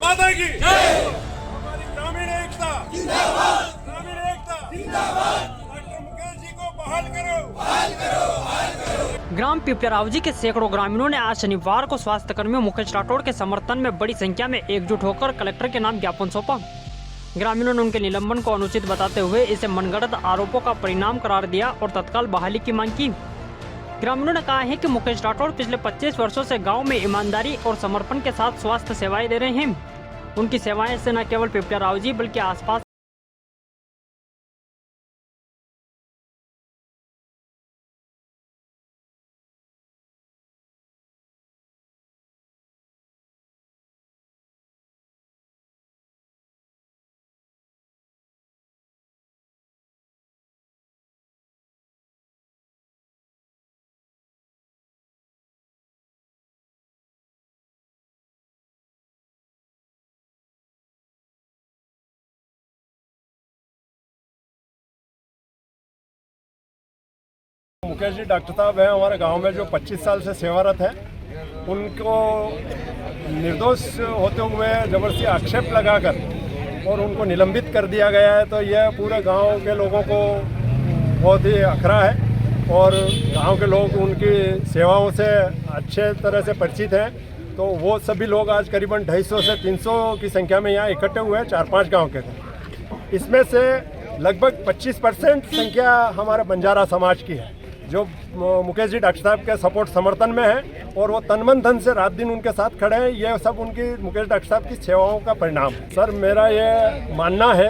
माता की हमारी ग्रामीण एकता जिंदाबाद, ग्रामीण एकता जिंदाबाद। डॉक्टर मुकेश जी को बहाल करो, बहाल करो, बहाल करो। ग्राम पिपल्यारावजी के सैकड़ों ग्रामीणों ने आज शनिवार को स्वास्थ्य कर्मियों मुकेश राठौड़ के समर्थन में बड़ी संख्या में एकजुट होकर कलेक्टर के नाम ज्ञापन सौंपा। ग्रामीणों ने उनके निलंबन को अनुचित बताते हुए इसे मनगढ़ंत आरोपों का परिणाम करार दिया और तत्काल बहाली की मांग की। ग्रामीणों ने कहा है कि मुकेश राठौड़ पिछले 25 वर्षों से गांव में ईमानदारी और समर्पण के साथ स्वास्थ्य सेवाएं दे रहे हैं। उनकी सेवाएं से न केवल पिपल्यारावजी बल्कि आसपास मुकेश जी डॉक्टर साहब हैं हमारे गांव में जो 25 साल से सेवारत है। उनको निर्दोष होते हुए जबरदस्ती आक्षेप लगाकर और उनको निलंबित कर दिया गया है। तो यह पूरे गांव के लोगों को बहुत ही अखरा है और गांव के लोग उनकी सेवाओं से अच्छे तरह से परिचित हैं। तो वो सभी लोग आज करीबन 250 से 300 की संख्या में यहाँ इकट्ठे हुए हैं 4-5 गाँव के। इसमें से लगभग 25% संख्या हमारे बंजारा समाज की है जो मुकेश जी डॉक्टर साहब के सपोर्ट समर्थन में है और वो तन मन धन से रात दिन उनके साथ खड़े हैं। ये सब उनकी मुकेश डॉक्टर साहब की सेवाओं का परिणाम है। सर मेरा ये मानना है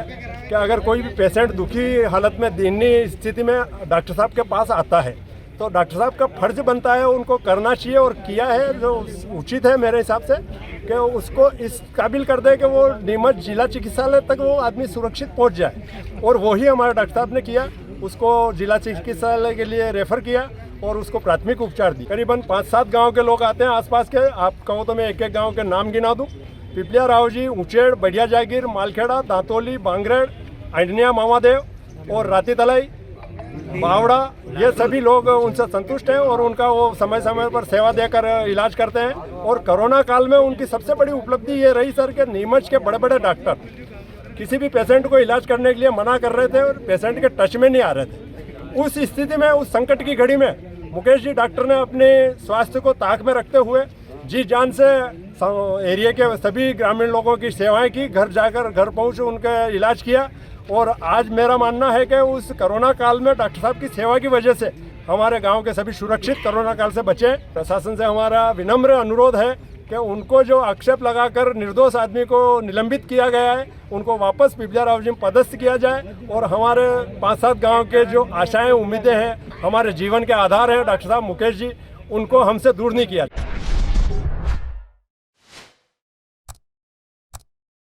कि अगर कोई भी पेशेंट दुखी हालत में दयनीय स्थिति में डॉक्टर साहब के पास आता है तो डॉक्टर साहब का फर्ज बनता है उनको करना चाहिए और किया है जो उचित है मेरे हिसाब से कि उसको इस काबिल कर दे कि वो नीमच जिला चिकित्सालय तक वो आदमी सुरक्षित पहुंच जाए। और वही हमारे डॉक्टर साहब ने किया, उसको जिला चिकित्सालय के लिए रेफर किया और उसको प्राथमिक उपचार दी। करीबन 5-7 गांव के लोग आते हैं आसपास के। आप कहो तो मैं एक एक गांव के नाम गिना दूं। पिपल्यारावजी, ऊंचेड़, बढ़िया जागीर, मालखेड़ा, दांतोली, बांगरेड़, अंडनिया, मामादेव और राती तलाई, बावड़ा, ये सभी लोग उनसे संतुष्ट हैं और उनका वो समय समय पर सेवा देकर इलाज करते हैं। और कोरोना काल में उनकी सबसे बड़ी उपलब्धि ये रही सर कि नीमच के बड़े बड़े डॉक्टर किसी भी पेशेंट को इलाज करने के लिए मना कर रहे थे और पेशेंट के टच में नहीं आ रहे थे। उस स्थिति में, उस संकट की घड़ी में मुकेश जी डॉक्टर ने अपने स्वास्थ्य को ताक में रखते हुए जी जान से एरिया के सभी ग्रामीण लोगों की सेवाएं की, घर जाकर घर पहुंच उनका इलाज किया। और आज मेरा मानना है कि उस कोरोना काल में डॉक्टर साहब की सेवा की वजह से हमारे गांव के सभी सुरक्षित कोरोना काल से बचे। प्रशासन से हमारा विनम्र अनुरोध है कि उनको जो आक्षेप लगाकर निर्दोष आदमी को निलंबित किया गया है उनको वापस पिपल्यारावजी में पदस्थ किया जाए और हमारे 5-7 गांव के जो आशाएं उम्मीदें हैं, हमारे जीवन के आधार हैं डॉक्टर साहब मुकेश जी, उनको हमसे दूर नहीं किया जाए।